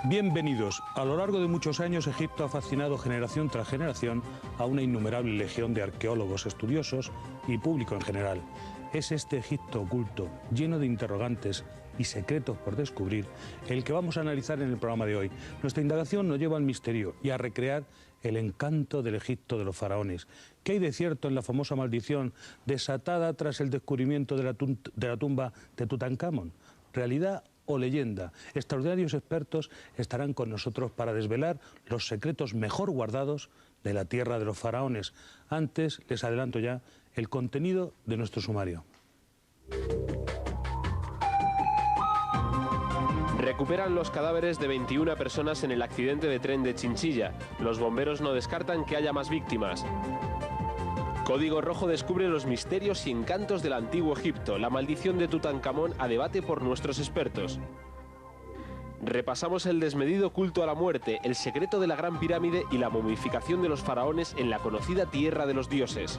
Bienvenidos. A lo largo de muchos años, Egipto ha fascinado generación tras generación a una innumerable legión de arqueólogos, estudiosos y público en general. Es este Egipto oculto, lleno de interrogantes y secretos por descubrir, el que vamos a analizar en el programa de hoy. Nuestra indagación nos lleva al misterio y a recrear el encanto del Egipto de los faraones. ¿Qué hay de cierto en la famosa maldición desatada tras el descubrimiento de la tumba de Tutankamón? ¿Realidad o leyenda? Extraordinarios expertos estarán con nosotros para desvelar los secretos mejor guardados de la tierra de los faraones. Antes, les adelanto ya el contenido de nuestro sumario. Recuperan los cadáveres de 21 personas en el accidente de tren de Chinchilla. Los bomberos no descartan que haya más víctimas. Código Rojo descubre los misterios y encantos del antiguo Egipto. La maldición de Tutankamón a debate por nuestros expertos. Repasamos el desmedido culto a la muerte, el secreto de la Gran Pirámide y la momificación de los faraones en la conocida Tierra de los Dioses.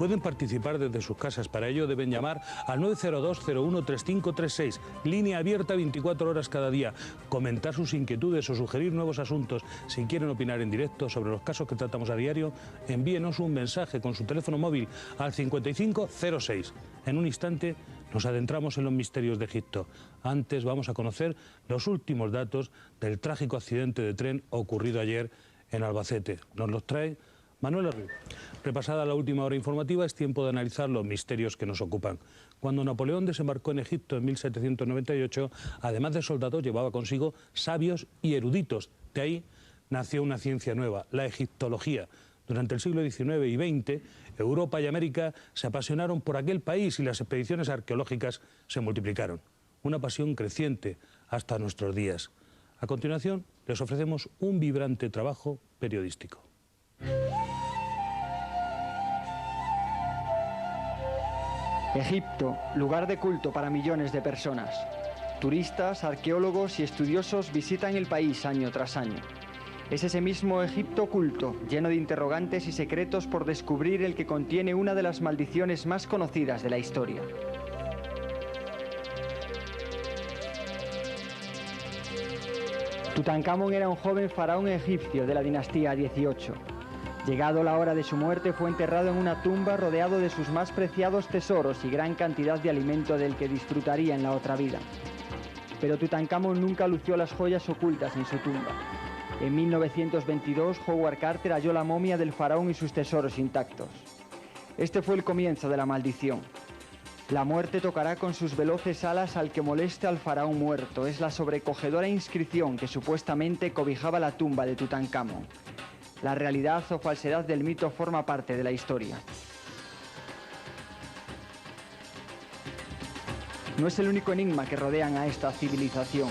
Pueden participar desde sus casas. Para ello deben llamar al 902-013536, línea abierta 24 horas cada día, comentar sus inquietudes o sugerir nuevos asuntos. Si quieren opinar en directo sobre los casos que tratamos a diario, envíenos un mensaje con su teléfono móvil al 5506. En un instante nos adentramos en los misterios de Egipto. Antes vamos a conocer los últimos datos del trágico accidente de tren ocurrido ayer en Albacete. Nos los trae Manuel Arriba. Repasada la última hora informativa, es tiempo de analizar los misterios que nos ocupan. Cuando Napoleón desembarcó en Egipto en 1798, además de soldados, llevaba consigo sabios y eruditos. De ahí nació una ciencia nueva, la egiptología. Durante el siglo XIX y XX, Europa y América se apasionaron por aquel país y las expediciones arqueológicas se multiplicaron. Una pasión creciente hasta nuestros días. A continuación, les ofrecemos un vibrante trabajo periodístico. Egipto, lugar de culto para millones de personas. Turistas, arqueólogos y estudiosos visitan el país año tras año. Es ese mismo Egipto oculto, lleno de interrogantes y secretos por descubrir, el que contiene una de las maldiciones más conocidas de la historia. Tutankamón era un joven faraón egipcio de la dinastía 18. Llegado la hora de su muerte, fue enterrado en una tumba rodeado de sus más preciados tesoros y gran cantidad de alimento del que disfrutaría en la otra vida. Pero Tutankamón nunca lució las joyas ocultas en su tumba. En 1922, Howard Carter halló la momia del faraón y sus tesoros intactos. Este fue el comienzo de la maldición. La muerte tocará con sus veloces alas al que moleste al faraón muerto. Es la sobrecogedora inscripción que supuestamente cobijaba la tumba de Tutankamón. La realidad o falsedad del mito forma parte de la historia. No es el único enigma que rodean a esta civilización.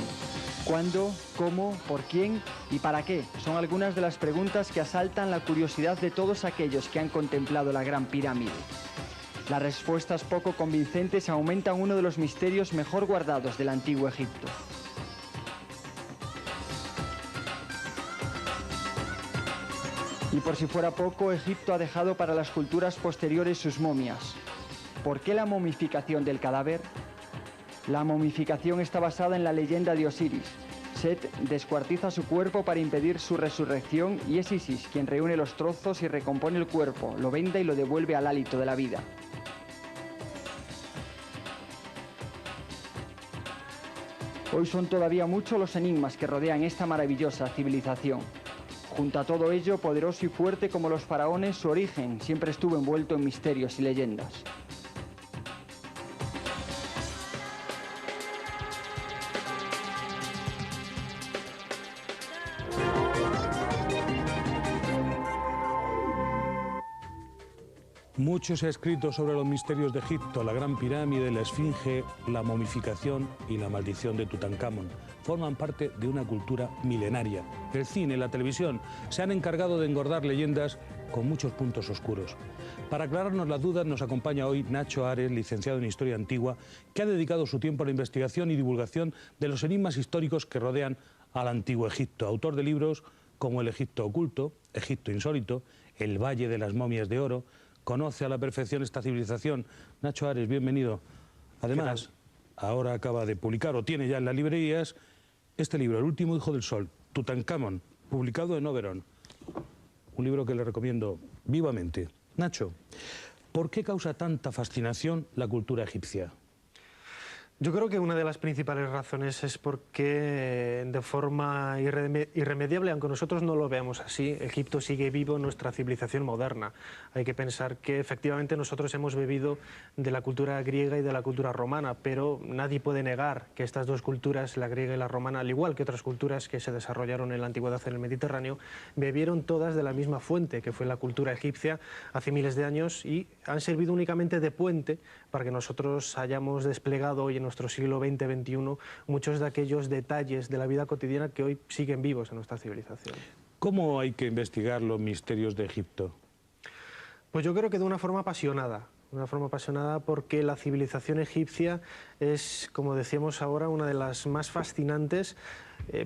¿Cuándo, cómo, por quién y para qué? Son algunas de las preguntas que asaltan la curiosidad de todos aquellos que han contemplado la Gran Pirámide. Las respuestas poco convincentes aumentan uno de los misterios mejor guardados del antiguo Egipto. Y por si fuera poco, Egipto ha dejado para las culturas posteriores sus momias. ¿Por qué la momificación del cadáver? La momificación está basada en la leyenda de Osiris. Set descuartiza su cuerpo para impedir su resurrección y es Isis quien reúne los trozos y recompone el cuerpo, lo venda y lo devuelve al hálito de la vida. Hoy son todavía muchos los enigmas que rodean esta maravillosa civilización. Junto a todo ello, poderoso y fuerte como los faraones, su origen siempre estuvo envuelto en misterios y leyendas. Mucho se ha escrito sobre los misterios de Egipto, la Gran Pirámide, la Esfinge, la momificación y la maldición de Tutankamón. Forman parte de una cultura milenaria. El cine, la televisión se han encargado de engordar leyendas con muchos puntos oscuros. Para aclararnos las dudas nos acompaña hoy Nacho Ares, licenciado en Historia Antigua, que ha dedicado su tiempo a la investigación y divulgación de los enigmas históricos que rodean al antiguo Egipto. Autor de libros como El Egipto oculto, Egipto insólito, El Valle de las Momias de Oro. Conoce a la perfección esta civilización. Nacho Ares, bienvenido. Además, ahora acaba de publicar, o tiene ya en las librerías, este libro, El último hijo del sol, Tutankamón, publicado en Oberon. Un libro que le recomiendo vivamente. Nacho, ¿por qué causa tanta fascinación la cultura egipcia? Yo creo que una de las principales razones es porque de forma irremediable, aunque nosotros no lo veamos así, Egipto sigue vivo en nuestra civilización moderna. Hay que pensar que efectivamente nosotros hemos bebido de la cultura griega y de la cultura romana, pero nadie puede negar que estas dos culturas, la griega y la romana, al igual que otras culturas que se desarrollaron en la antigüedad en el Mediterráneo, bebieron todas de la misma fuente, que fue la cultura egipcia hace miles de años, y han servido únicamente de puente para que nosotros hayamos desplegado hoy en nuestro siglo XX-XXI muchos de aquellos detalles de la vida cotidiana que hoy siguen vivos en nuestra civilización. ¿Cómo hay que investigar los misterios de Egipto? Pues yo creo que de una forma apasionada. Una forma apasionada porque la civilización egipcia es, como decíamos ahora, una de las más fascinantes,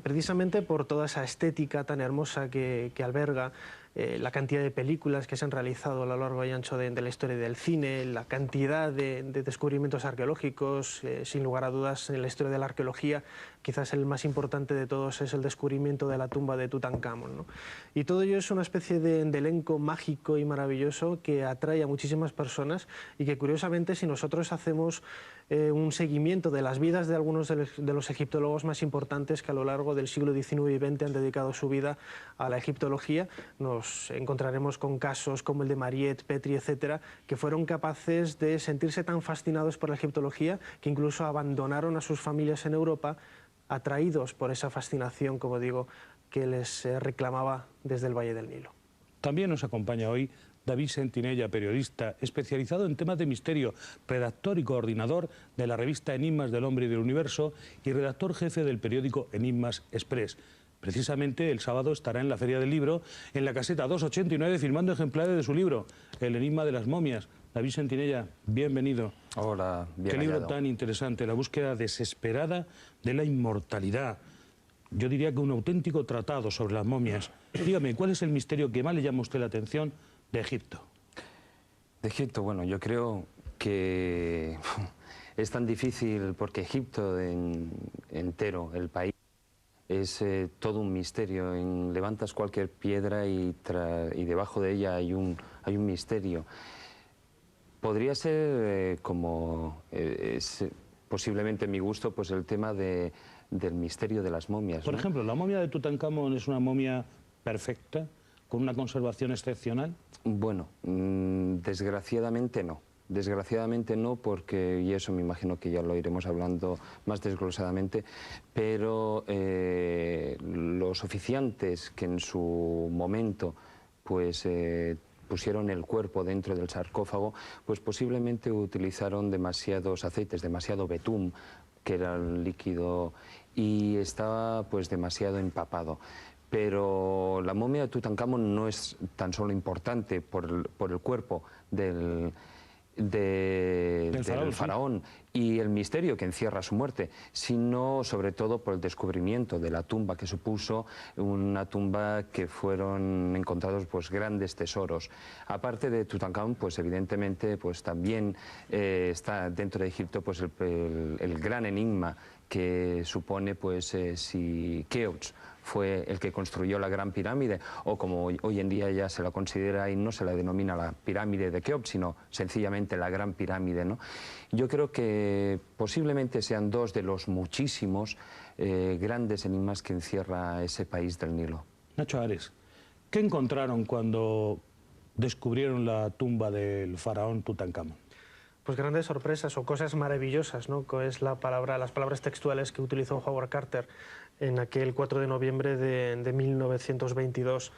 precisamente por toda esa estética tan hermosa que alberga, la cantidad de películas que se han realizado a lo largo y ancho de la historia del cine, la cantidad de descubrimientos arqueológicos, sin lugar a dudas en la historia de la arqueología, quizás el más importante de todos es el descubrimiento de la tumba de Tutankamón, ¿no? Y todo ello es una especie de elenco mágico y maravilloso que atrae a muchísimas personas y que curiosamente si nosotros hacemos un seguimiento de las vidas de algunos de los egiptólogos más importantes que a lo largo del siglo XIX y XX han dedicado su vida a la egiptología, nos encontraremos con casos como el de Mariette, Petrie, etcétera, que fueron capaces de sentirse tan fascinados por la egiptología que incluso abandonaron a sus familias en Europa, atraídos por esa fascinación, como digo, que les reclamaba desde el Valle del Nilo. También nos acompaña hoy David Sentinella, periodista especializado en temas de misterio, redactor y coordinador de la revista Enigmas del Hombre y del Universo y redactor jefe del periódico Enigmas Express. Precisamente el sábado estará en la Feria del Libro, en la caseta 289, firmando ejemplares de su libro, El enigma de las momias. David Sentinella, bienvenido. Hola, bien Qué libro hallado. tan interesante, la búsqueda desesperada de la inmortalidad. Yo diría que un auténtico tratado sobre las momias. Dígame, ¿cuál es el misterio que más le llama a usted la atención de Egipto? De Egipto, bueno, yo creo que es tan difícil porque Egipto entero, el país, es todo un misterio. Levantas cualquier piedra y debajo de ella hay un misterio. Podría ser posiblemente mi gusto, pues el tema del misterio de las momias. Por ¿no? ejemplo, ¿la momia de Tutankamón es una momia perfecta, con una conservación excepcional? Bueno, desgraciadamente no. Desgraciadamente no, porque, y eso me imagino que ya lo iremos hablando más desglosadamente, pero los oficiantes que en su momento pues pusieron el cuerpo dentro del sarcófago, pues posiblemente utilizaron demasiados aceites, demasiado betún, que era el líquido, y estaba pues demasiado empapado. Pero la momia de Tutankamón no es tan solo importante por el cuerpo del faraón y el misterio que encierra su muerte, sino sobre todo por el descubrimiento de la tumba que supuso una tumba que fueron encontrados pues grandes tesoros. Aparte de Tutankamón, pues evidentemente pues también está dentro de Egipto pues el gran enigma que supone pues si Keops fue el que construyó la Gran Pirámide, o como hoy en día ya se la considera y no se la denomina la pirámide de Keops, sino sencillamente la Gran Pirámide, ¿no? Yo creo que posiblemente sean dos de los muchísimos grandes enigmas que encierra ese país del Nilo. Nacho Ares, ¿qué encontraron cuando descubrieron la tumba del faraón Tutankamón? Pues grandes sorpresas o cosas maravillosas, ¿no? Que es las palabras textuales que utilizó Howard Carter en aquel 4 de noviembre de 1922.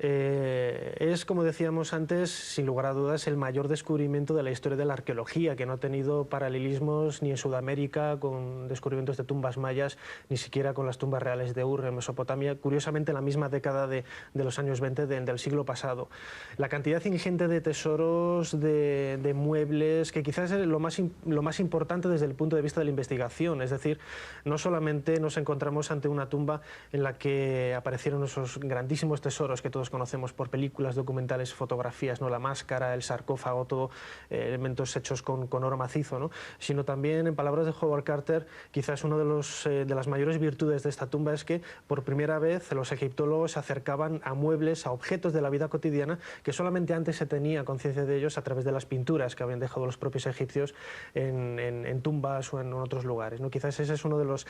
Es, como decíamos antes, sin lugar a dudas, el mayor descubrimiento de la historia de la arqueología, que no ha tenido paralelismos ni en Sudamérica con descubrimientos de tumbas mayas, ni siquiera con las tumbas reales de Ur en Mesopotamia, curiosamente en la misma década de los años 20 del siglo pasado. La cantidad ingente de tesoros, de muebles, que quizás es lo más importante desde el punto de vista de la investigación, es decir, no solamente nos encontramos ante una tumba en la que aparecieron esos grandísimos tesoros que todos los conocemos por películas, documentales, fotografías, ¿no? La máscara, el sarcófago, todo elementos hechos con oro macizo, ¿no? Sino también, en palabras de Howard Carter, quizás una de las mayores virtudes de esta tumba es que por primera vez los egiptólogos se acercaban a muebles, a objetos de la vida cotidiana que solamente antes se tenía conciencia de ellos a través de las pinturas que habían dejado los propios egipcios en tumbas o en otros lugares, ¿no? Quizás ese es uno de los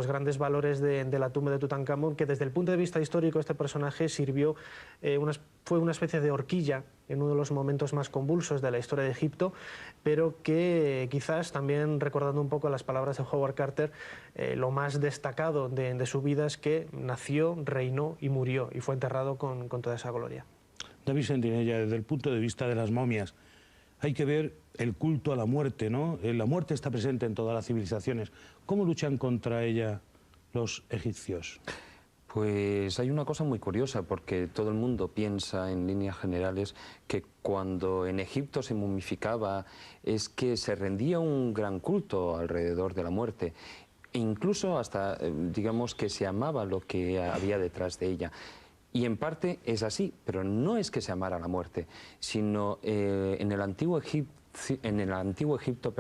grandes valores de la tumba de Tutankamón, que desde el punto de vista histórico este personaje fue una especie de horquilla en uno de los momentos más convulsos de la historia de Egipto, pero que quizás también, recordando un poco las palabras de Howard Carter, lo más destacado de su vida es que nació, reinó y murió, y fue enterrado con toda esa gloria. David Sentinella, desde el punto de vista de las momias, hay que ver el culto a la muerte, ¿no? La muerte está presente en todas las civilizaciones. ¿Cómo luchan contra ella los egipcios? Pues hay una cosa muy curiosa, porque todo el mundo piensa en líneas generales que cuando en Egipto se momificaba es que se rendía un gran culto alrededor de la muerte. E incluso hasta, digamos, que se amaba lo que había detrás de ella. Y en parte es así, pero no es que se amara la muerte, sino en el antiguo Egipto,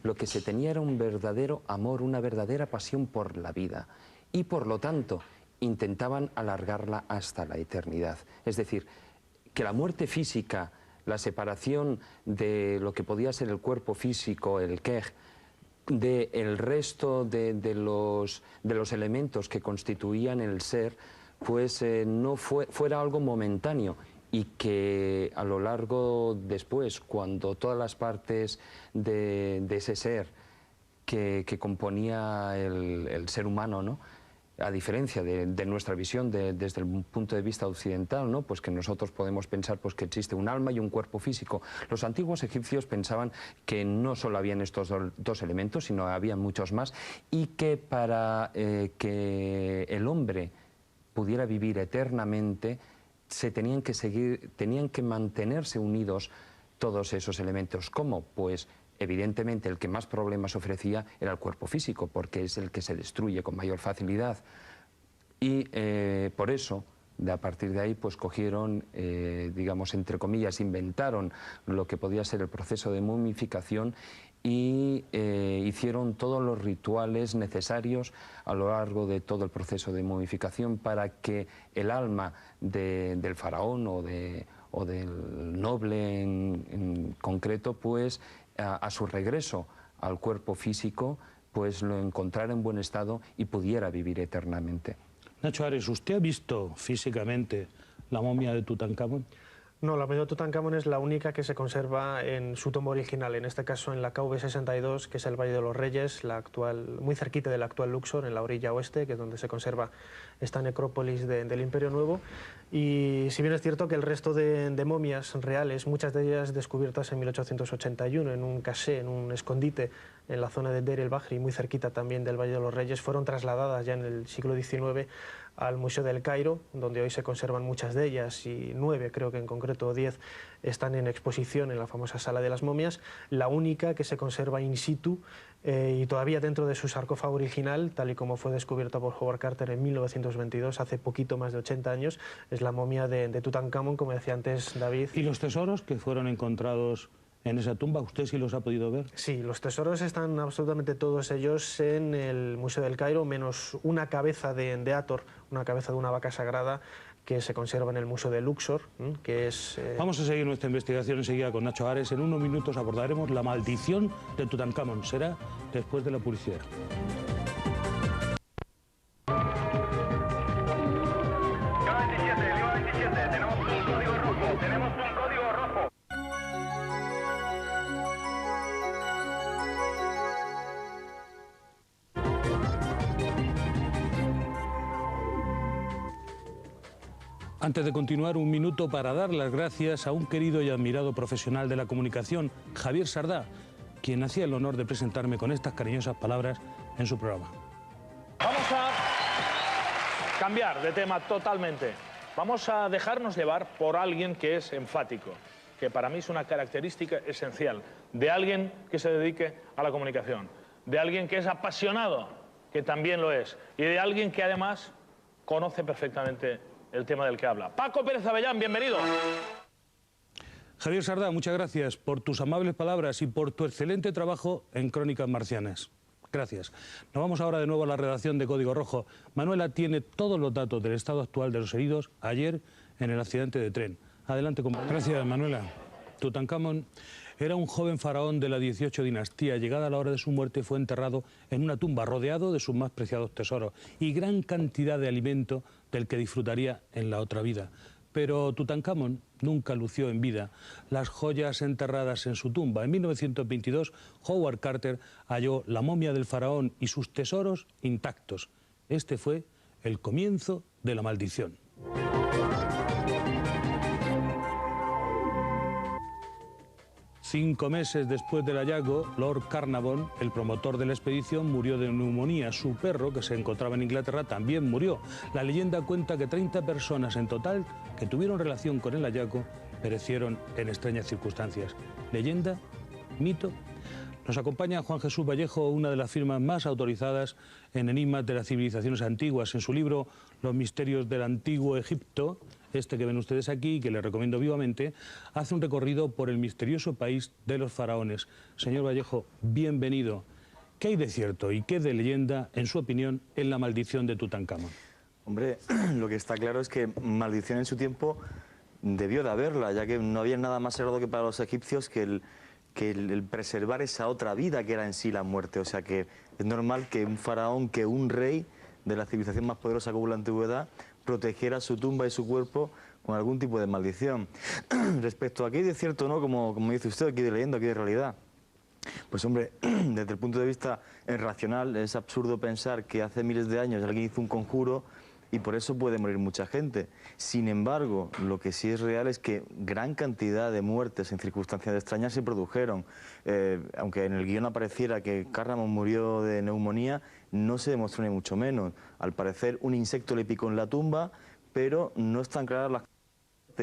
lo que se tenía era un verdadero amor, una verdadera pasión por la vida. Y por lo tanto, intentaban alargarla hasta la eternidad. Es decir, que la muerte física, la separación de lo que podía ser el cuerpo físico, el kej, del resto de los elementos que constituían el ser, pues no fuera algo momentáneo, y que a lo largo después, cuando todas las partes de ese ser que componía el ser humano, ¿no?, a diferencia de nuestra visión desde el punto de vista occidental, ¿no?, pues que nosotros podemos pensar pues que existe un alma y un cuerpo físico. Los antiguos egipcios pensaban que no solo habían estos dos elementos, sino había muchos más, y que para que el hombre pudiera vivir eternamente, tenían que mantenerse unidos todos esos elementos. ¿Cómo? Pues evidentemente el que más problemas ofrecía era el cuerpo físico, porque es el que se destruye con mayor facilidad. Y por eso, a partir de ahí, pues cogieron, digamos, entre comillas, inventaron lo que podía ser el proceso de momificación, y hicieron todos los rituales necesarios a lo largo de todo el proceso de momificación para que el alma del faraón o del noble en concreto, pues a su regreso al cuerpo físico, pues lo encontrara en buen estado y pudiera vivir eternamente. Nacho Ares, ¿usted ha visto físicamente la momia de Tutankamón? No, la momia de Tutankamón es la única que se conserva en su tumba original, en este caso en la KV62, que es el Valle de los Reyes, muy cerquita del actual Luxor, en la orilla oeste, que es donde se conserva esta necrópolis del Imperio Nuevo. Y si bien es cierto que el resto de momias reales, muchas de ellas descubiertas en 1881 en un caché, en un escondite en la zona de Deir el-Bahri, muy cerquita también del Valle de los Reyes, fueron trasladadas ya en el siglo XIX al Museo del Cairo, donde hoy se conservan muchas de ellas, y 9, creo que en concreto 10, están en exposición en la famosa Sala de las Momias. La única que se conserva in situ y todavía dentro de su sarcófago original, tal y como fue descubierta por Howard Carter en 1922, hace poquito más de 80 años, es la momia de Tutankamón, como decía antes David. ¿Y los tesoros que fueron encontrados en esa tumba, usted sí los ha podido ver? Sí, los tesoros están absolutamente todos ellos en el Museo del Cairo, menos una cabeza de Hathor, una cabeza de una vaca sagrada, que se conserva en el Museo de Luxor, que es... Vamos a seguir nuestra investigación enseguida con Nacho Ares. En unos minutos abordaremos la maldición de Tutankamón. Será después de la publicidad. Tenemos un código rojo. Antes de continuar, un minuto para dar las gracias a un querido y admirado profesional de la comunicación, Javier Sardá, quien hacía el honor de presentarme con estas cariñosas palabras en su programa. Vamos a cambiar de tema totalmente. Vamos a dejarnos llevar por alguien que es enfático, que para mí es una característica esencial de alguien que se dedique a la comunicación, de alguien que es apasionado, que también lo es, y de alguien que además conoce perfectamente el tema del que habla. Paco Pérez Avellán, bienvenido. Javier Sardá, muchas gracias por tus amables palabras y por tu excelente trabajo en Crónicas Marcianas. Gracias. Nos vamos ahora de nuevo a la redacción de Código Rojo. Manuela tiene todos los datos del estado actual de los heridos ayer en el accidente de tren. Adelante, compañero. Gracias, Manuela. Tutankamón era un joven faraón de la 18 dinastía. Llegada la hora de su muerte, fue enterrado en una tumba rodeado de sus más preciados tesoros y gran cantidad de alimento del que disfrutaría en la otra vida. Pero Tutankamón nunca lució en vida las joyas enterradas en su tumba. En 1922, Howard Carter halló la momia del faraón y sus tesoros intactos. Este fue el comienzo de la maldición. 5 meses después del hallazgo, Lord Carnarvon, el promotor de la expedición, murió de neumonía. Su perro, que se encontraba en Inglaterra, también murió. La leyenda cuenta que 30 personas en total que tuvieron relación con el hallazgo perecieron en extrañas circunstancias. ¿Leyenda? ¿Mito? Nos acompaña Juan Jesús Vallejo, una de las firmas más autorizadas en enigmas de las civilizaciones antiguas. En su libro Los misterios del antiguo Egipto, este que ven ustedes aquí, que les recomiendo vivamente, hace un recorrido por el misterioso país de los faraones. Señor Vallejo, bienvenido. ¿Qué hay de cierto y qué de leyenda, en su opinión, en la maldición de Tutankamón? Hombre, lo que está claro es que maldición en su tiempo debió de haberla, ya que no había nada más sagrado que para los egipcios que el preservar esa otra vida que era en sí la muerte. O sea que es normal que un faraón, que un rey de la civilización más poderosa que hubo en la antigüedad, protegiera su tumba y su cuerpo con algún tipo de maldición. Respecto a qué hay de cierto, ¿no? Como dice usted, aquí de leyenda, aquí de realidad. Pues hombre, desde el punto de vista racional, es absurdo pensar que hace miles de años alguien hizo un conjuro y por eso puede morir mucha gente. Sin embargo, lo que sí es real es que gran cantidad de muertes en circunstancias extrañas se produjeron. Aunque en el guión apareciera que Carnarvon murió de neumonía, no se demostró ni mucho menos. Al parecer, un insecto le picó en la tumba, pero no están claras las...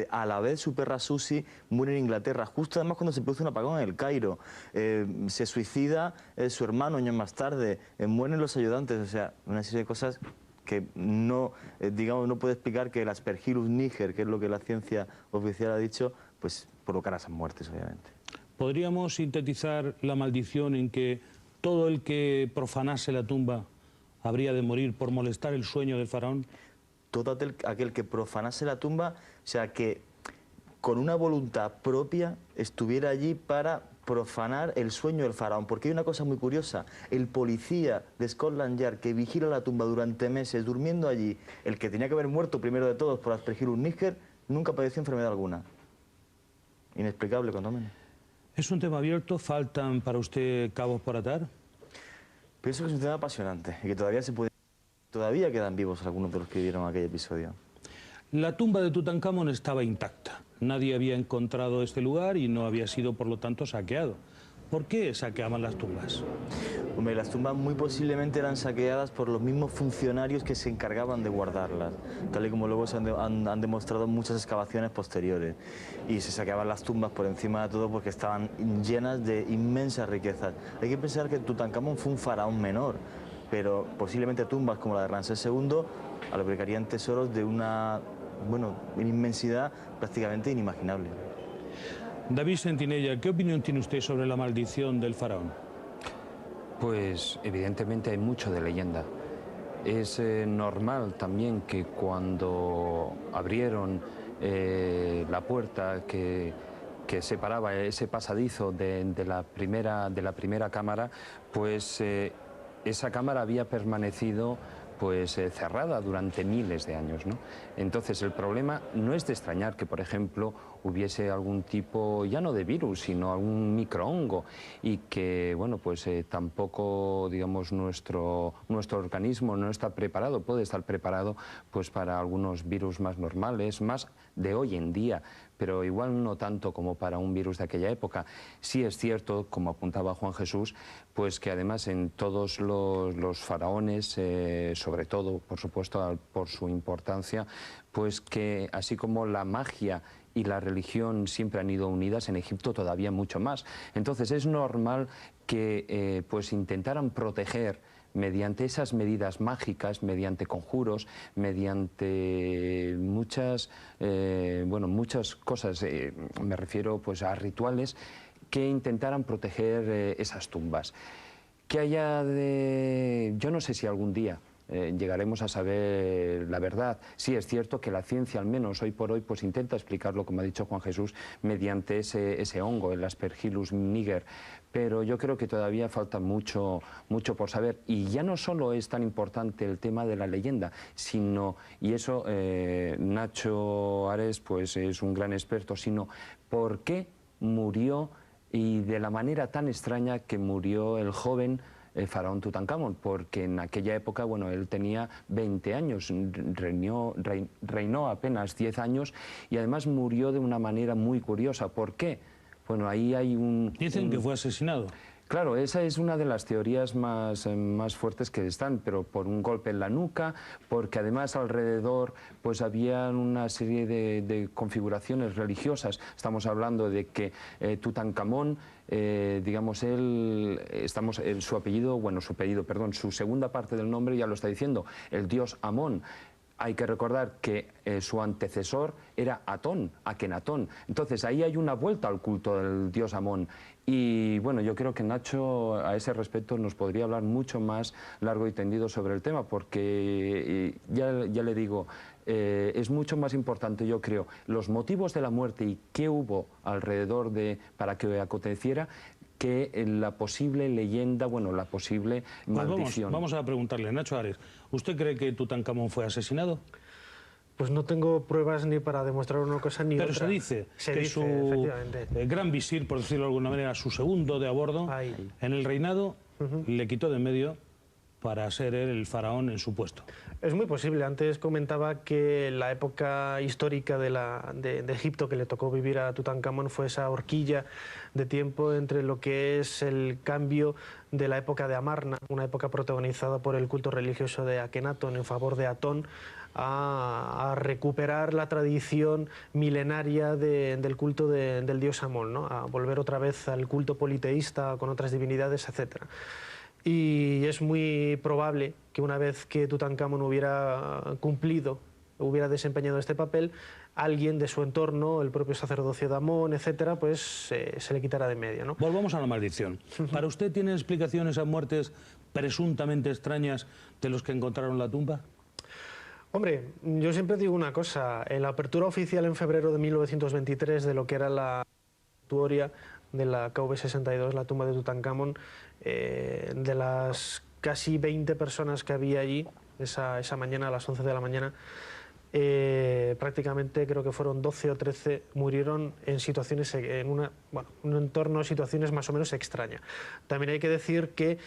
A la vez, su perra Susi muere en Inglaterra, justo además cuando se produce un apagón en el Cairo. Se suicida su hermano años más tarde, mueren los ayudantes, o sea, una serie de cosas que no, digamos, no puede explicar que el Aspergillus niger, que es lo que la ciencia oficial ha dicho, pues provocará esas muertes, obviamente. ¿Podríamos sintetizar la maldición en que todo el que profanase la tumba habría de morir por molestar el sueño del faraón? Todo aquel que profanase la tumba, o sea, que con una voluntad propia estuviera allí para profanar el sueño del faraón, porque hay una cosa muy curiosa: el policía de Scotland Yard que vigila la tumba durante meses durmiendo allí, el que tenía que haber muerto primero de todos por Aspergillus niger, nunca padeció enfermedad alguna. Inexplicable, cuando menos. ¿Es un tema abierto? ¿Faltan para usted cabos por atar? Pienso que es un tema apasionante y que todavía quedan vivos algunos de los que vivieron aquel episodio. La tumba de Tutankamón estaba intacta. Nadie había encontrado este lugar y no había sido, por lo tanto, saqueado. ¿Por qué saqueaban las tumbas? Hombre, las tumbas muy posiblemente eran saqueadas por los mismos funcionarios que se encargaban de guardarlas, tal y como luego se han demostrado muchas excavaciones posteriores. Y se saqueaban las tumbas por encima de todo porque estaban llenas de inmensas riquezas. Hay que pensar que Tutankamón fue un faraón menor, pero posiblemente tumbas como la de Ramsés II albergarían tesoros de una inmensidad prácticamente inimaginable. David Sentinella, ¿qué opinión tiene usted sobre la maldición del faraón? Pues evidentemente hay mucho de leyenda. Es normal también que cuando abrieron la puerta que separaba ese pasadizo de la primera cámara, pues esa cámara había permanecido cerrada durante miles de años, ¿no? Entonces el problema no es de extrañar que, por ejemplo, hubiese algún tipo, ya no de virus, sino algún microhongo, y que, tampoco, digamos, nuestro organismo no está preparado, puede estar preparado pues para algunos virus más normales, más de hoy en día, pero igual no tanto como para un virus de aquella época. Sí es cierto, como apuntaba Juan Jesús, pues que además en todos los faraones, sobre todo, por supuesto, por su importancia, pues que así como la magia y la religión siempre han ido unidas, en Egipto todavía mucho más. Entonces es normal que intentaran proteger mediante esas medidas mágicas, mediante conjuros, mediante muchas cosas, me refiero pues a rituales que intentaran proteger esas tumbas. Que haya de... Yo no sé si algún día llegaremos a saber la verdad. Sí, es cierto que la ciencia, al menos hoy por hoy, pues intenta explicarlo, como ha dicho Juan Jesús, mediante ese hongo, el Aspergillus niger, pero yo creo que todavía falta mucho por saber. Y ya no solo es tan importante el tema de la leyenda, sino, y eso Nacho Ares pues es un gran experto, sino por qué murió y de la manera tan extraña que murió el joven faraón Tutankamón, porque en aquella época, bueno, él tenía 20 años, reinó apenas 10 años y además murió de una manera muy curiosa. ¿Por qué? Bueno, ahí hay Dicen que fue asesinado. Claro, esa es una de las teorías más fuertes que están, pero por un golpe en la nuca, porque además alrededor pues había una serie de configuraciones religiosas. Estamos hablando de que Tutankamón, digamos, su segunda parte del nombre ya lo está diciendo, el dios Amón. Hay que recordar que su antecesor era Atón, Akenatón. Entonces ahí hay una vuelta al culto del dios Amón. Y bueno, yo creo que Nacho a ese respecto nos podría hablar mucho más largo y tendido sobre el tema, porque ya le digo, es mucho más importante, yo creo, los motivos de la muerte y qué hubo alrededor para que aconteciera, que la posible leyenda, bueno, la posible maldición. Vamos a preguntarle, Nacho Ares, ¿usted cree que Tutankamón fue asesinado? Pues no tengo pruebas ni para demostrar una cosa ni otra. Pero se dice que su gran visir, por decirlo de alguna manera, su segundo de a bordo, en el reinado, le quitó de en medio para ser él el faraón en su puesto. Es muy posible. Antes comentaba que la época histórica de Egipto que le tocó vivir a Tutankamón fue esa horquilla de tiempo entre lo que es el cambio de la época de Amarna, una época protagonizada por el culto religioso de Akenatón en favor de Atón, a recuperar la tradición milenaria del culto del dios Amón, ¿no? A volver otra vez al culto politeísta con otras divinidades, etc. Y es muy probable que una vez que Tutankamón hubiera cumplido, hubiera desempeñado este papel, alguien de su entorno, el propio sacerdocio de Amón, etcétera, pues se le quitará de medio, ¿no? Volvamos a la maldición. ¿Para usted tiene explicaciones a muertes presuntamente extrañas de los que encontraron la tumba? Hombre, yo siempre digo una cosa. En la apertura oficial en febrero de 1923 de lo que era la mortuoria de la KV62, la tumba de Tutankamón, de las casi 20 personas que había allí esa mañana, a las 11 de la mañana, prácticamente creo que fueron 12 o 13 murieron en situaciones, en un entorno, situaciones más o menos extrañas. También hay que decir que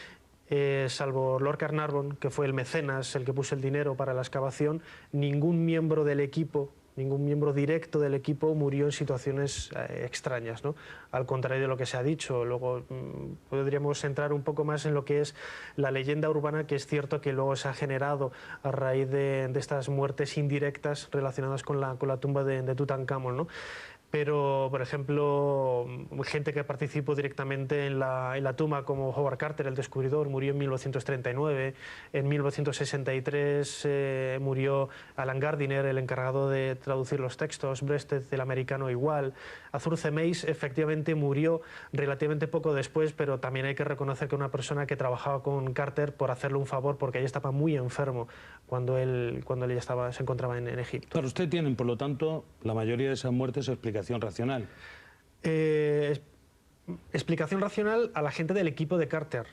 salvo Lord Carnarvon, que fue el mecenas, el que puso el dinero para la excavación, ningún miembro del equipo, ningún miembro directo del equipo murió en situaciones extrañas, ¿no? Al contrario de lo que se ha dicho. Luego podríamos entrar un poco más en lo que es la leyenda urbana, que es cierto que luego se ha generado a raíz de estas muertes indirectas relacionadas con la tumba de Tutankamón, ¿no? Pero, por ejemplo, gente que participó directamente en la tumba, como Howard Carter, el descubridor, murió en 1939. En 1963 murió Alan Gardiner, el encargado de traducir los textos. Breasted, el americano, igual. Arthur C. Mace, efectivamente, murió relativamente poco después, pero también hay que reconocer que una persona que trabajaba con Carter por hacerle un favor, porque ella estaba muy enfermo cuando él ya se encontraba en Egipto. Para usted tienen, por lo tanto, la mayoría de esas muertes explicación racional. Explicación racional a la gente del equipo de Carter,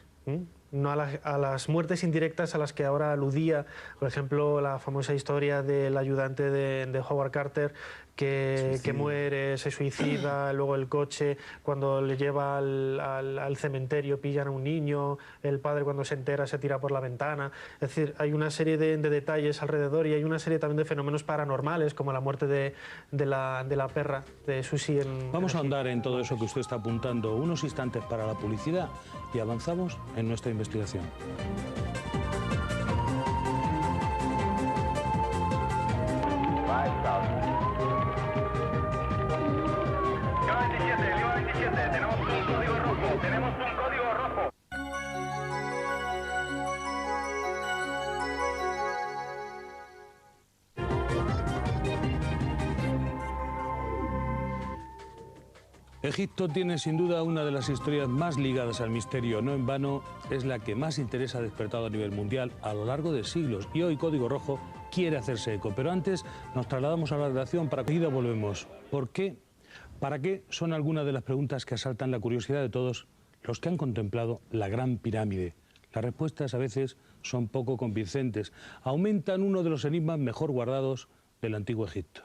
no a las muertes indirectas a las que ahora aludía, por ejemplo, la famosa historia del ayudante de Howard Carter que muere, se suicida, luego el coche cuando le lleva al cementerio pillan a un niño, el padre cuando se entera se tira por la ventana. Es decir, hay una serie de detalles alrededor y hay una serie también de fenómenos paranormales, como la muerte de la perra de Susie en... Vamos a andar en todo eso que usted está apuntando unos instantes para la publicidad y avanzamos en nuestra investigación. Tenemos un código rojo. Egipto tiene sin duda una de las historias más ligadas al misterio. No en vano es la que más interés ha despertado a nivel mundial a lo largo de siglos. Y hoy Código Rojo quiere hacerse eco. Pero antes nos trasladamos a la redacción para que enseguida volvemos. ¿Por qué? ¿Para qué? Son algunas de las preguntas que asaltan la curiosidad de todos los que han contemplado la Gran Pirámide. Las respuestas a veces son poco convincentes. Aumentan uno de los enigmas mejor guardados del antiguo Egipto.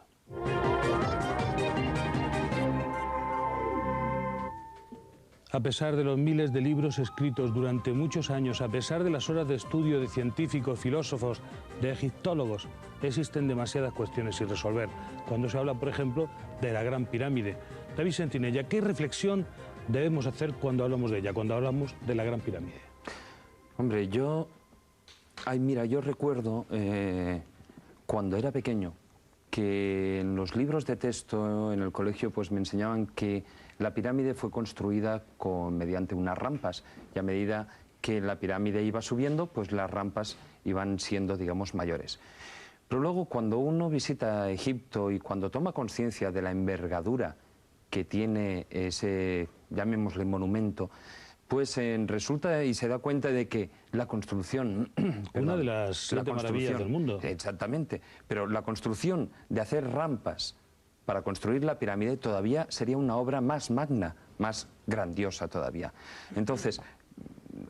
A pesar de los miles de libros escritos durante muchos años, a pesar de las horas de estudio de científicos, filósofos, de egiptólogos, existen demasiadas cuestiones sin resolver. Cuando se habla, por ejemplo, de la Gran Pirámide. David Sentinella, ¿qué reflexión debemos hacer cuando hablamos de ella, cuando hablamos de la Gran Pirámide? Hombre, yo recuerdo cuando era pequeño que en los libros de texto en el colegio pues me enseñaban que la pirámide fue construida mediante unas rampas y a medida que la pirámide iba subiendo, pues las rampas iban siendo, digamos, mayores. Pero luego cuando uno visita Egipto y cuando toma conciencia de la envergadura que tiene ese, llamémosle, monumento, pues resulta y se da cuenta de que la construcción... Una de las 7 maravillas del mundo. Exactamente, pero la construcción de hacer rampas para construir la pirámide todavía sería una obra más magna, más grandiosa todavía. Entonces,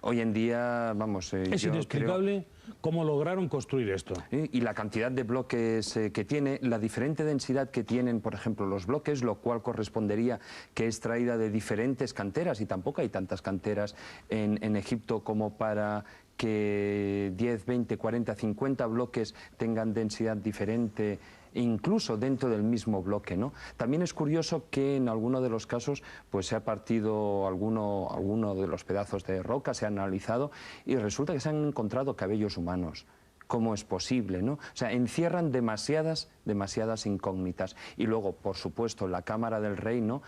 hoy en día, vamos... es inexplicable cómo lograron construir esto. Y la cantidad de bloques que tiene, la diferente densidad que tienen, por ejemplo, los bloques, lo cual correspondería que es traída de diferentes canteras, y tampoco hay tantas canteras en Egipto como para que 10, 20, 40, 50 bloques tengan densidad diferente, incluso dentro del mismo bloque, ¿no? También es curioso que en alguno de los casos pues se ha partido alguno de los pedazos de roca, se ha analizado y resulta que se han encontrado cabellos humanos. ¿Cómo es posible, no? O sea, encierran demasiadas incógnitas. Y luego, por supuesto, la Cámara del Rey, ¿no?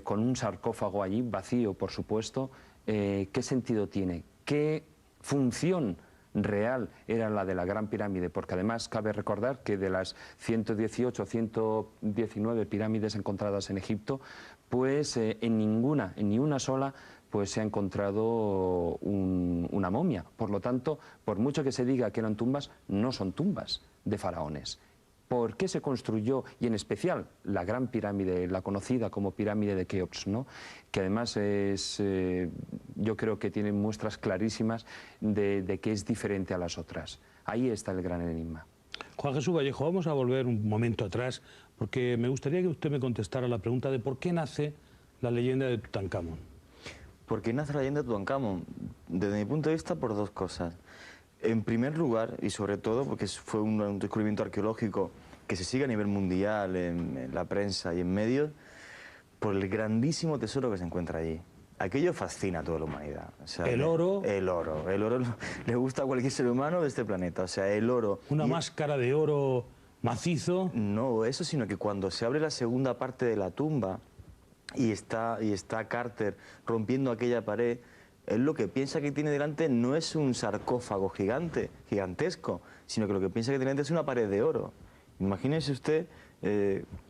Con un sarcófago allí, vacío, por supuesto, ¿qué sentido tiene? ¿Qué función real era la de la Gran Pirámide? Porque además cabe recordar que de las 118 o 119 pirámides encontradas en Egipto, pues en ni una sola pues se ha encontrado una momia. Por lo tanto, por mucho que se diga que eran tumbas, no son tumbas de faraones. ¿Por qué se construyó, y en especial la Gran Pirámide, la conocida como Pirámide de Keops, ¿no? Que además yo creo que tiene muestras clarísimas de que es diferente a las otras? Ahí está el gran enigma. Juan Jesús Vallejo, vamos a volver un momento atrás, porque me gustaría que usted me contestara la pregunta de por qué nace la leyenda de Tutankamón. ¿Por qué nace la leyenda de Tutankamón? Desde mi punto de vista, por dos cosas. En primer lugar, y sobre todo porque fue un descubrimiento arqueológico que se sigue a nivel mundial en la prensa y en medios, por el grandísimo tesoro que se encuentra allí. Aquello fascina a toda la humanidad. O sea, el oro le gusta a cualquier ser humano de este planeta. O sea, el oro. Una máscara de oro macizo. No eso, sino que cuando se abre la segunda parte de la tumba y está Carter rompiendo aquella pared, él lo que piensa que tiene delante no es un sarcófago gigantesco, sino que lo que piensa que tiene delante es una pared de oro. Imagínese usted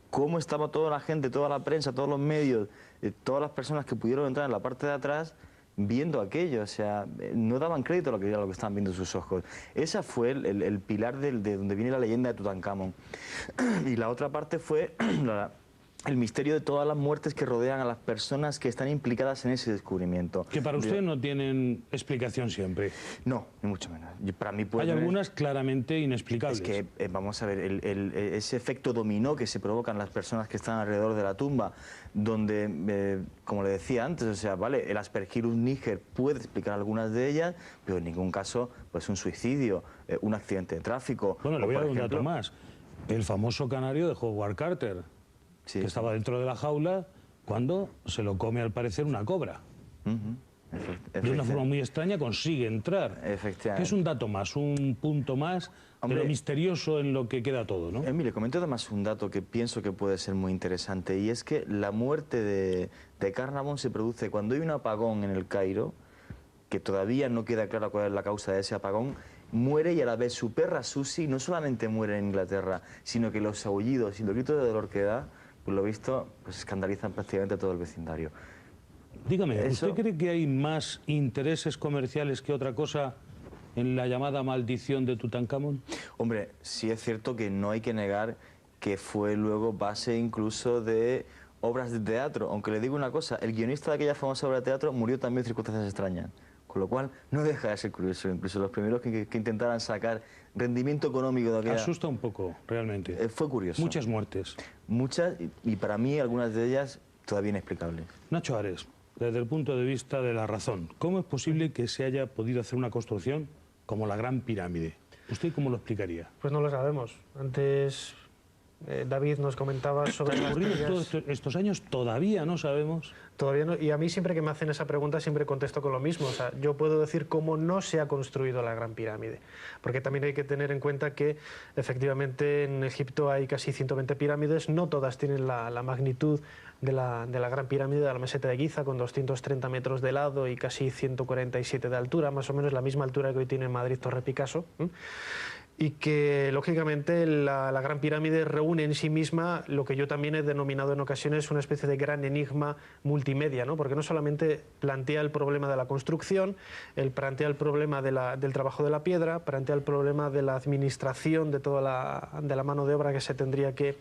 cómo estaba toda la gente, toda la prensa, todos los medios, todas las personas que pudieron entrar en la parte de atrás viendo aquello. O sea, no daban crédito a lo que estaban viendo sus ojos. Ese fue el pilar de donde viene la leyenda de Tutankamón. Y la otra parte fue el misterio de todas las muertes que rodean a las personas que están implicadas en ese descubrimiento. Que para usted no tienen explicación siempre. No, ni mucho menos. Para mí hay algunas claramente inexplicables. Es que, vamos a ver, ese efecto dominó que se provocan las personas que están alrededor de la tumba, donde, como le decía antes, o sea, vale, el Aspergillus niger puede explicar algunas de ellas, pero en ningún caso pues un suicidio, un accidente de tráfico. Bueno, le voy a dar un dato más. El famoso canario de Howard Carter. Sí, que estaba dentro de la jaula cuando se lo come, al parecer, una cobra. De una forma muy extraña consigue entrar. Efectivamente. Es un dato más, un punto más de lo misterioso en lo que queda todo, ¿no? Le comento además un dato que pienso que puede ser muy interesante, y es que la muerte de Carnarvon se produce cuando hay un apagón en el Cairo, que todavía no queda clara cuál es la causa de ese apagón. Muere, y a la vez su perra Susie no solamente muere en Inglaterra, sino que los aullidos y los gritos de dolor que da por lo visto, pues escandalizan prácticamente a todo el vecindario. Dígame, ¿usted cree que hay más intereses comerciales que otra cosa en la llamada maldición de Tutankamón? Hombre, sí es cierto que no hay que negar que fue luego base incluso de obras de teatro. Aunque le digo una cosa, el guionista de aquella famosa obra de teatro murió también en circunstancias extrañas. Con lo cual, no deja de ser curioso. Incluso los primeros que intentaran sacar rendimiento económico de aquella... Asusta un poco, realmente. Fue curioso. Muchas muertes. Muchas, y para mí algunas de ellas todavía inexplicables. Nacho Ares, desde el punto de vista de la razón, ¿cómo es posible que se haya podido hacer una construcción como la Gran Pirámide? ¿Usted cómo lo explicaría? Pues no lo sabemos. Antes David nos comentaba sobre las Transcurridos todos estos años todavía no sabemos. Todavía no, y a mí siempre que me hacen esa pregunta siempre contesto con lo mismo. O sea, yo puedo decir cómo no se ha construido la Gran Pirámide, porque también hay que tener en cuenta que efectivamente en Egipto hay casi 120 pirámides, no todas tienen la magnitud de la Gran Pirámide de la Meseta de Giza, con 230 metros de lado y casi 147 de altura, más o menos la misma altura que hoy tiene en Madrid Torre Picasso. Y que, lógicamente, la Gran Pirámide reúne en sí misma lo que yo también he denominado en ocasiones una especie de gran enigma multimedia, ¿no? Porque no solamente plantea el problema de la construcción, él plantea el problema del trabajo de la piedra, plantea el problema de la administración de toda la mano de obra que se tendría que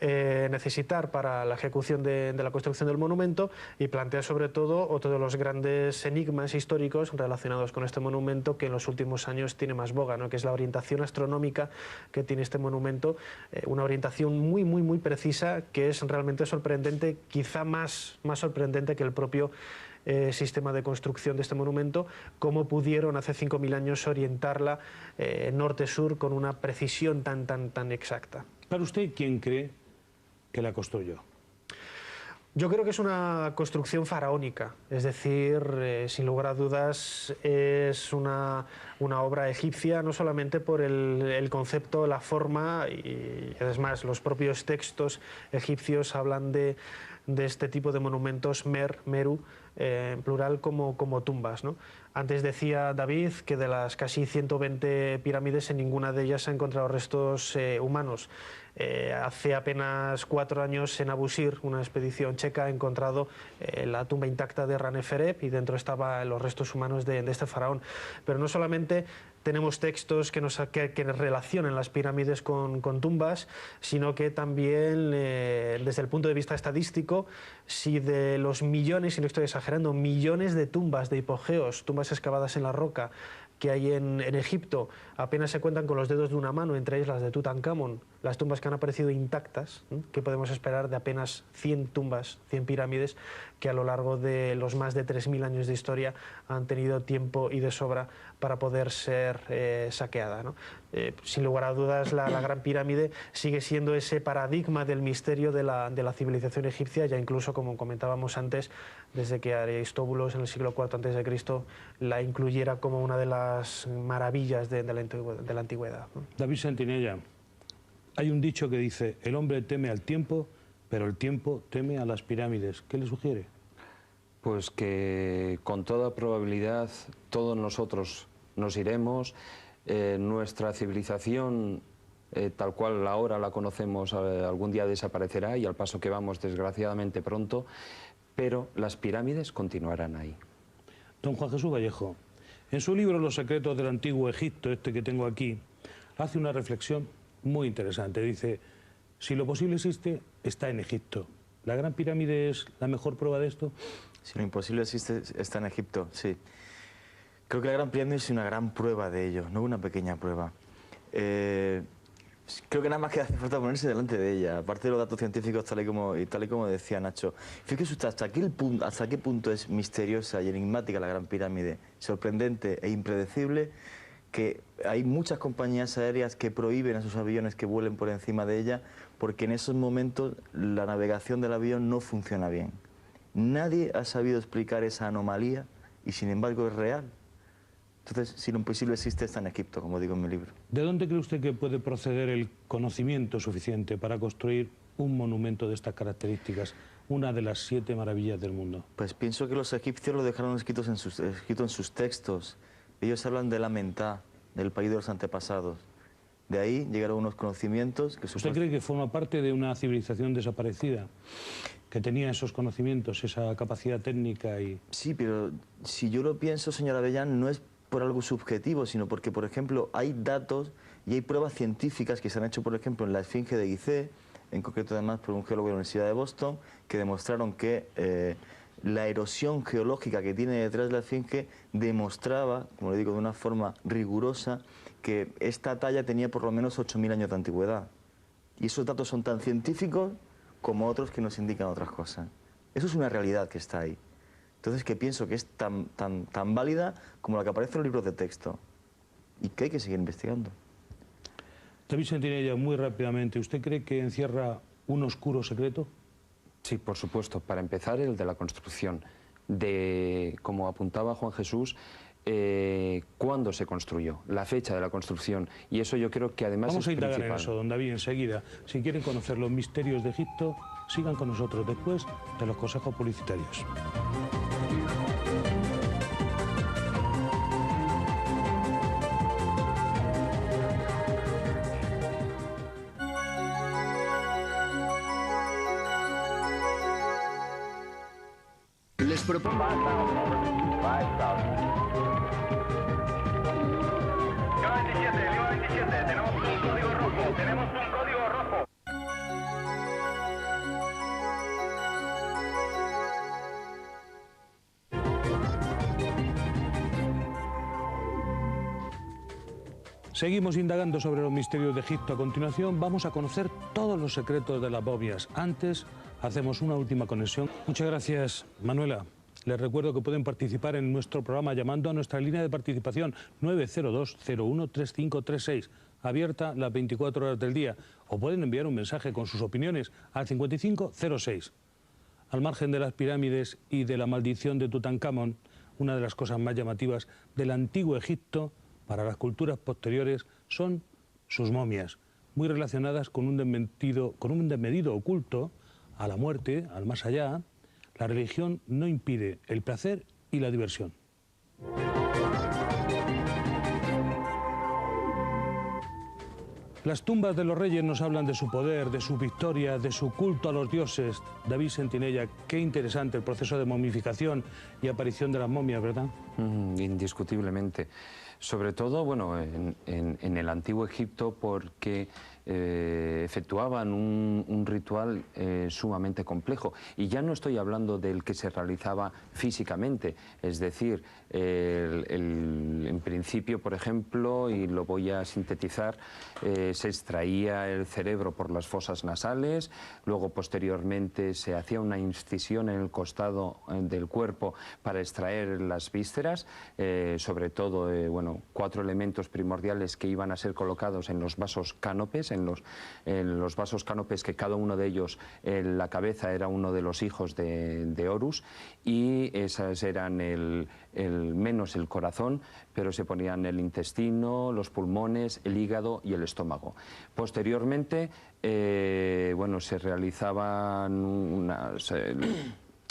necesitar para la ejecución de la construcción del monumento, y plantea sobre todo otro de los grandes enigmas históricos relacionados con este monumento que en los últimos años tiene más boga, ¿no? Que es la orientación astronómica que tiene este monumento, una orientación muy precisa que es realmente sorprendente, quizá más sorprendente que el propio sistema de construcción de este monumento, cómo pudieron hace 5.000 años orientarla norte-sur con una precisión tan exacta. ¿Para usted quién cree que la construyó? Yo creo que es una construcción faraónica, es decir, sin lugar a dudas es una obra egipcia, no solamente por el concepto, la forma, y además los propios textos egipcios hablan de este tipo de monumentos meru, en plural, como tumbas, ¿no? Antes decía David que de las casi 120 pirámides en ninguna de ellas se han encontrado restos humanos. Hace apenas 4 años en Abusir, una expedición checa ha encontrado la tumba intacta de Ranefereb y dentro estaban los restos humanos de este faraón. Pero no solamente tenemos textos que relacionan las pirámides con tumbas, sino que también desde el punto de vista estadístico, si de los millones, y no estoy exagerando, millones de tumbas, de hipogeos, tumbas excavadas en la roca que hay en Egipto, apenas se cuentan con los dedos de una mano, entre ellas las de Tutankamón, las tumbas que han aparecido intactas, ¿qué podemos esperar de apenas 100 tumbas, 100 pirámides, que a lo largo de los más de 3.000 años de historia han tenido tiempo y de sobra para poder ser saqueada, ¿no? Sin lugar a dudas, la Gran Pirámide sigue siendo ese paradigma del misterio de la civilización egipcia, ya incluso, como comentábamos antes, desde que Aristóbulo en el siglo IV a.C. la incluyera como una de las maravillas de la antigüedad, ¿no? David Sentinella, hay un dicho que dice: el hombre teme al tiempo, pero el tiempo teme a las pirámides. ¿Qué le sugiere? Pues que con toda probabilidad todos nosotros nos iremos, nuestra civilización tal cual ahora la conocemos algún día desaparecerá, y al paso que vamos desgraciadamente pronto, pero las pirámides continuarán ahí. Don Juan Jesús Vallejo, en su libro Los secretos del antiguo Egipto, este que tengo aquí, hace una reflexión muy interesante. Dice: si lo posible existe, está en Egipto. ¿La Gran Pirámide es la mejor prueba de esto? Si lo imposible existe, está en Egipto, sí. Creo que la Gran Pirámide es una gran prueba de ello, no una pequeña prueba. Creo que nada más que hace falta ponerse delante de ella, aparte de los datos científicos tal y como decía Nacho. Fíjese usted hasta qué punto es misteriosa y enigmática la Gran Pirámide, sorprendente e impredecible, que hay muchas compañías aéreas que prohíben a sus aviones que vuelen por encima de ella, porque en esos momentos la navegación del avión no funciona bien. Nadie ha sabido explicar esa anomalía y sin embargo es real. Entonces, si lo imposible existe, está en Egipto, como digo en mi libro. ¿De dónde cree usted que puede proceder el conocimiento suficiente para construir un monumento de estas características, una de las 7 maravillas del mundo? Pues pienso que los egipcios lo dejaron escrito en sus textos. Ellos hablan de la mentá, del país de los antepasados. De ahí llegaron unos conocimientos que... ¿Usted cree que forma parte de una civilización desaparecida, que tenía esos conocimientos, esa capacidad técnica y...? Sí, pero si yo lo pienso, señor Avellán, no es por algo subjetivo, sino porque, por ejemplo, hay datos y hay pruebas científicas que se han hecho, por ejemplo, en la Esfinge de Gizeh, en concreto además por un geólogo de la Universidad de Boston, que demostraron que la erosión geológica que tiene detrás de la Esfinge demostraba, como le digo, de una forma rigurosa, que esta talla tenía por lo menos 8.000 años de antigüedad. Y esos datos son tan científicos como otros que nos indican otras cosas. Eso es una realidad que está ahí. Entonces, que pienso que es tan válida como la que aparece en los libros de texto y que hay que seguir investigando. David Sentinella, muy rápidamente, ¿usted cree que encierra un oscuro secreto? Sí, por supuesto. Para empezar, el de la construcción. Como apuntaba Juan Jesús, cuándo se construyó, la fecha de la construcción. Y eso yo creo que además Vamos a indagar principal. en eso, don David, enseguida. Si quieren conocer los misterios de Egipto, sigan con nosotros después de los consejos publicitarios. Les propongo... Tenemos un código rojo. Seguimos indagando sobre los misterios de Egipto. A continuación vamos a conocer todos los secretos de las momias. Antes hacemos una última conexión. Muchas gracias, Manuela. Les recuerdo que pueden participar en nuestro programa llamando a nuestra línea de participación 902-013536, abierta las 24 horas del día, o pueden enviar un mensaje con sus opiniones al 5506. Al margen de las pirámides y de la maldición de Tutankamón, una de las cosas más llamativas del antiguo Egipto para las culturas posteriores son sus momias, muy relacionadas con un desmedido oculto a la muerte, al más allá. La religión no impide el placer y la diversión. Las tumbas de los reyes nos hablan de su poder, de su victoria, de su culto a los dioses. David Sentinella, qué interesante el proceso de momificación y aparición de las momias, ¿verdad? Indiscutiblemente. Sobre todo, bueno, en el antiguo Egipto, porque efectuaban un ritual sumamente complejo. Y ya no estoy hablando del que se realizaba físicamente, es decir, en principio, por ejemplo, y lo voy a sintetizar, se extraía el cerebro por las fosas nasales, luego posteriormente se hacía una incisión en el costado del cuerpo para extraer las vísceras, sobre todo, bueno, 4 elementos primordiales que iban a ser colocados en los vasos cánopes, en los vasos cánopes, que cada uno de ellos, la cabeza era uno de los hijos de Horus, y esas eran menos el corazón, pero se ponían el intestino, los pulmones, el hígado y el estómago. Posteriormente, bueno, se realizaban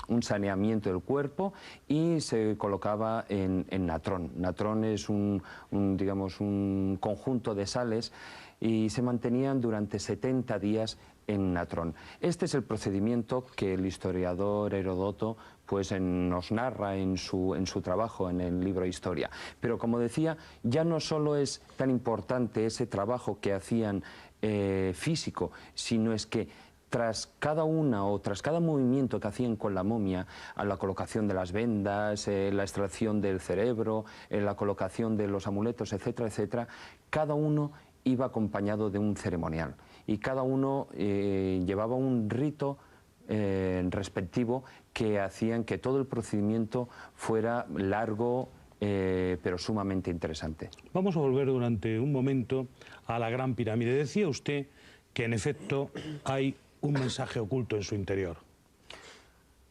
un saneamiento del cuerpo y se colocaba en natrón. Natrón es digamos, un conjunto de sales y se mantenían durante 70 días en natrón. Este es el procedimiento que el historiador Heródoto pues nos narra en su trabajo en el libro Historia. Pero como decía, ya no solo es tan importante ese trabajo que hacían físico, sino es que tras cada movimiento que hacían con la momia, a la colocación de las vendas, la extracción del cerebro, la colocación de los amuletos, etcétera, etcétera, cada uno iba acompañado de un ceremonial y cada uno llevaba un rito respectivo que hacían que todo el procedimiento fuera largo, pero sumamente interesante. Vamos a volver durante un momento a la Gran Pirámide. Decía usted que en efecto hay un mensaje oculto en su interior.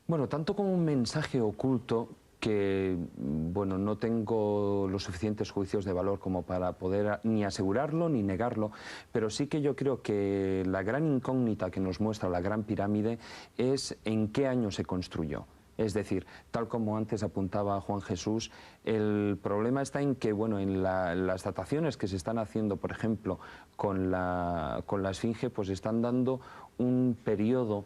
Bueno, tanto como un mensaje oculto que, bueno, no tengo los suficientes juicios de valor como para poder ni asegurarlo ni negarlo, pero sí que yo creo que la gran incógnita que nos muestra la Gran Pirámide es en qué año se construyó. Es decir, tal como antes apuntaba Juan Jesús, el problema está en que, bueno, en las dataciones que se están haciendo, por ejemplo, con la Esfinge, pues están dando un periodo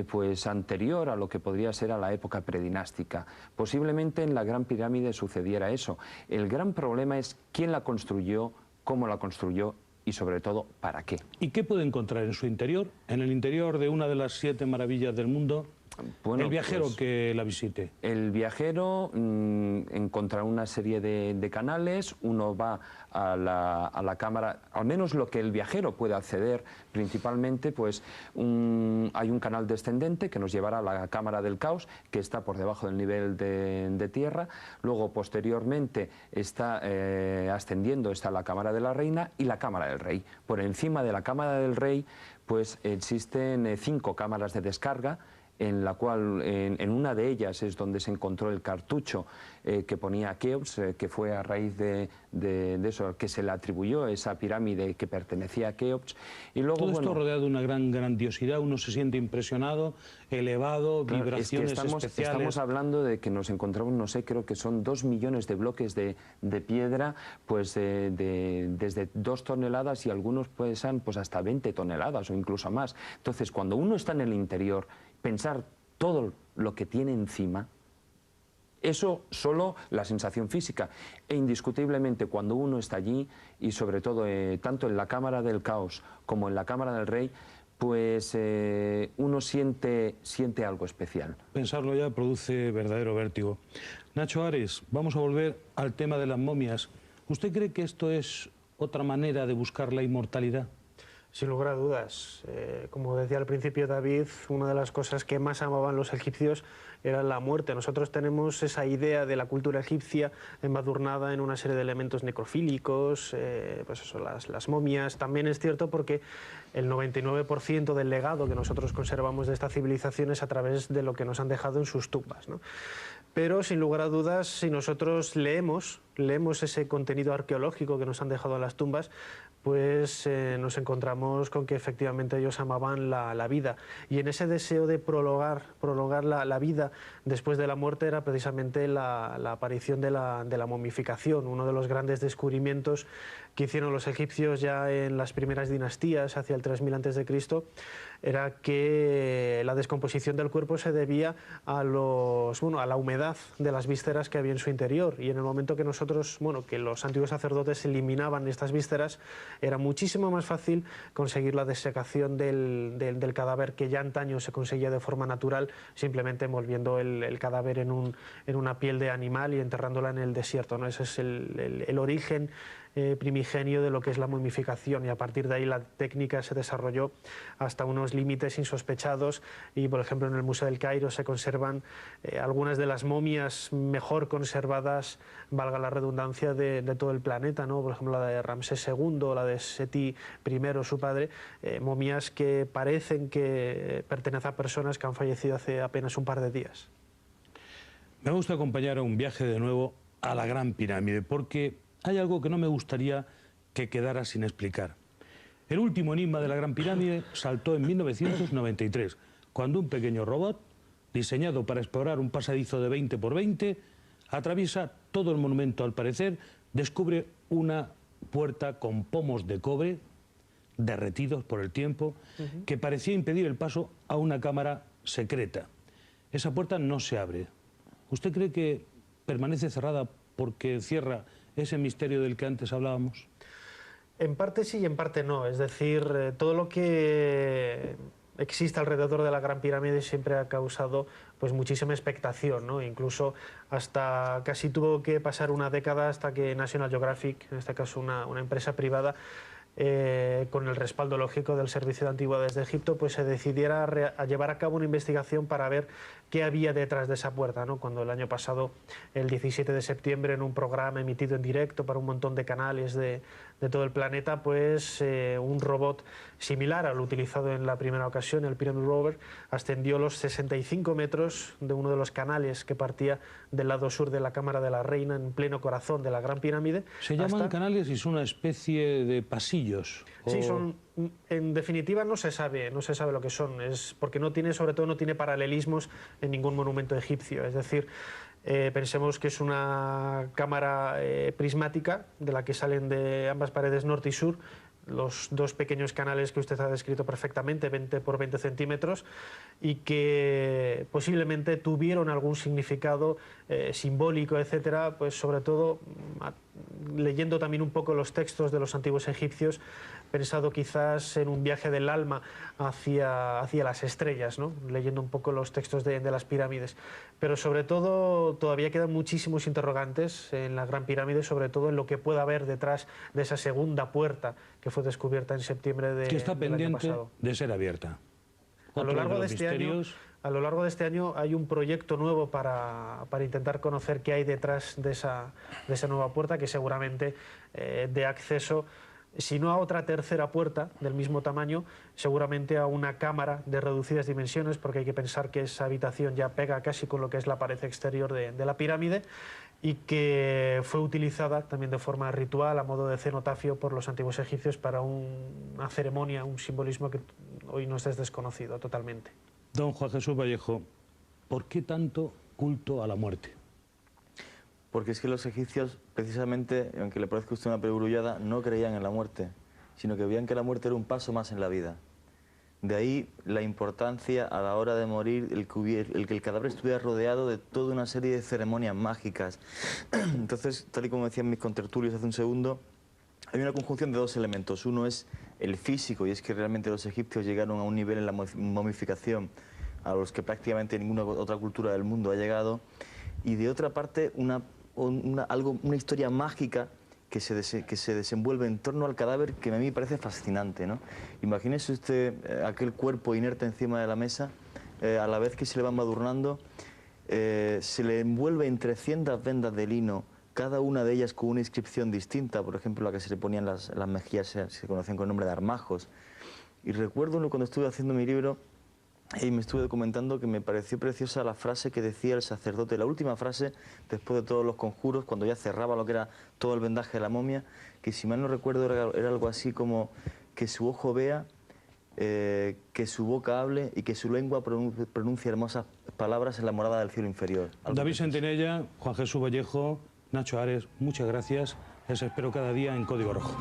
pues anterior a lo que podría ser a la época predinástica. Posiblemente en la Gran Pirámide sucediera eso. El gran problema es quién la construyó, cómo la construyó y sobre todo para qué. ¿Y qué puede encontrar en su interior? En el interior de una de las 7 maravillas del mundo. Bueno, el viajero pues, que la visite. El viajero encontrará una serie de canales, uno va a la cámara, al menos lo que el viajero puede acceder principalmente, pues hay un canal descendente que nos llevará a la cámara del caos, que está por debajo del nivel de tierra. Luego, posteriormente, está ascendiendo, está la cámara de la reina y la cámara del rey. Por encima de la cámara del rey, pues existen 5 cámaras de descarga, en la cual, en una de ellas es donde se encontró el cartucho que ponía Keops, que fue a raíz de eso, que se le atribuyó esa pirámide que pertenecía a Keops. Y luego, todo esto rodeado de una gran grandiosidad, uno se siente impresionado, elevado, claro, vibraciones especiales. Estamos hablando de que nos encontramos, no sé, creo que son 2 millones de bloques de piedra, pues desde 2 toneladas y algunos pesan pues hasta 20 toneladas o incluso más. Entonces, cuando uno está en el interior, pensar todo lo que tiene encima, eso solo la sensación física. E indiscutiblemente cuando uno está allí, y sobre todo tanto en la cámara del caos como en la cámara del rey, pues uno siente algo especial. Pensarlo ya produce verdadero vértigo. Nacho Ares, vamos a volver al tema de las momias. ¿Usted cree que esto es otra manera de buscar la inmortalidad? Sin lugar a dudas. Como decía al principio David, una de las cosas que más amaban los egipcios era la muerte. Nosotros tenemos esa idea de la cultura egipcia embadurnada en una serie de elementos necrofílicos, pues eso, las momias. También es cierto porque el 99% del legado que nosotros conservamos de esta civilización es a través de lo que nos han dejado en sus tumbas, ¿no? Pero, sin lugar a dudas, si nosotros leemos ese contenido arqueológico que nos han dejado en las tumbas, pues nos encontramos con que efectivamente ellos amaban la vida. Y en ese deseo de prolongar la vida después de la muerte era precisamente la aparición de la momificación, uno de los grandes descubrimientos que hicieron los egipcios ya en las primeras dinastías, hacia el 3000 a.C., era que la descomposición del cuerpo se debía a la humedad de las vísceras que había en su interior, y en el momento que que los antiguos sacerdotes eliminaban estas vísceras, era muchísimo más fácil conseguir la desecación del cadáver, que ya antaño se conseguía de forma natural, simplemente envolviendo el cadáver en una piel de animal y enterrándola en el desierto, ¿no? Ese es el origen primigenio de lo que es la momificación, y a partir de ahí la técnica se desarrolló hasta unos límites insospechados, y por ejemplo en el Museo del Cairo se conservan algunas de las momias mejor conservadas, valga la redundancia, de todo el planeta, ¿no? Por ejemplo la de Ramsés II, la de Seti I, su padre, momias que parecen que pertenecen a personas que han fallecido hace apenas un par de días. Me gusta acompañar a un viaje de nuevo a la Gran Pirámide, porque hay algo que no me gustaría que quedara sin explicar. El último enigma de la Gran Pirámide saltó en 1993, cuando un pequeño robot, diseñado para explorar un pasadizo de 20 por 20, atraviesa todo el monumento. Al parecer, descubre una puerta con pomos de cobre, derretidos por el tiempo, que parecía impedir el paso a una cámara secreta. Esa puerta no se abre. ¿Usted cree que permanece cerrada porque cierra ese misterio del que antes hablábamos? En parte sí y en parte no. Es decir, todo lo que existe alrededor de la Gran Pirámide siempre ha causado pues muchísima expectación, ¿no? Incluso hasta casi tuvo que pasar una década hasta que National Geographic, en este caso una empresa privada, con el respaldo lógico del Servicio de Antigüedades de Egipto, pues se decidiera a llevar a cabo una investigación para ver qué había detrás de esa puerta, ¿no? Cuando el año pasado, el 17 de septiembre, en un programa emitido en directo para un montón de canales de todo el planeta, pues un robot similar al utilizado en la primera ocasión, el Pyramid Rover, ascendió los 65 metros de uno de los canales que partía del lado sur de la Cámara de la Reina, en pleno corazón de la Gran Pirámide. Se llaman canales y es una especie de pasillo ladrillos. Sí, son, en definitiva no se sabe lo que son, es porque sobre todo no tiene paralelismos en ningún monumento egipcio, es decir, pensemos que es una cámara prismática de la que salen de ambas paredes norte y sur los dos pequeños canales que usted ha descrito perfectamente, 20 por 20 centímetros, y que posiblemente tuvieron algún significado simbólico, etcétera, pues sobre todo leyendo también un poco los textos de los antiguos egipcios, pensado quizás en un viaje del alma hacia las estrellas, ¿no? Leyendo un poco los textos de las pirámides. Pero sobre todo todavía quedan muchísimos interrogantes en la Gran Pirámide, sobre todo en lo que pueda haber detrás de esa segunda puerta que fue descubierta en septiembre del año pasado. Que está pendiente de ser abierta. A lo largo de este año hay un proyecto nuevo para intentar conocer qué hay detrás de esa nueva puerta, que seguramente dé acceso, si no a otra tercera puerta del mismo tamaño, seguramente a una cámara de reducidas dimensiones, porque hay que pensar que esa habitación ya pega casi con lo que es la pared exterior de la pirámide, y que fue utilizada también de forma ritual, a modo de cenotafio, por los antiguos egipcios para una ceremonia, un simbolismo que hoy nos es desconocido totalmente. Don Juan Jesús Vallejo, ¿por qué tanto culto a la muerte? Porque es que los egipcios, precisamente, aunque le parezca a usted una perogrullada, no creían en la muerte, sino que veían que la muerte era un paso más en la vida. De ahí la importancia a la hora de morir, el que el cadáver estuviera rodeado de toda una serie de ceremonias mágicas. Entonces, tal y como decían mis contertulios hace un segundo, hay una conjunción de dos elementos. Uno es el físico, y es que realmente los egipcios llegaron a un nivel en la momificación a los que prácticamente ninguna otra cultura del mundo ha llegado. Y de otra parte, una historia mágica que se desenvuelve en torno al cadáver, que a mí me parece fascinante, ¿no? Imagínese usted aquel cuerpo inerte encima de la mesa, a la vez que se le va embadurnando, se le envuelve en 300 vendas de lino, cada una de ellas con una inscripción distinta, por ejemplo la que se le ponían las mejillas se conocen con el nombre de armajos. Y recuerdo cuando estuve haciendo mi libro, y me estuve documentando, que me pareció preciosa la frase que decía el sacerdote, la última frase, después de todos los conjuros, cuando ya cerraba lo que era todo el vendaje de la momia, que si mal no recuerdo era algo así como que su ojo vea, que su boca hable y que su lengua pronuncie hermosas palabras en la morada del cielo inferior. David Sentinella, Juan Jesús Vallejo, Nacho Ares, muchas gracias. Les espero cada día en Código Rojo.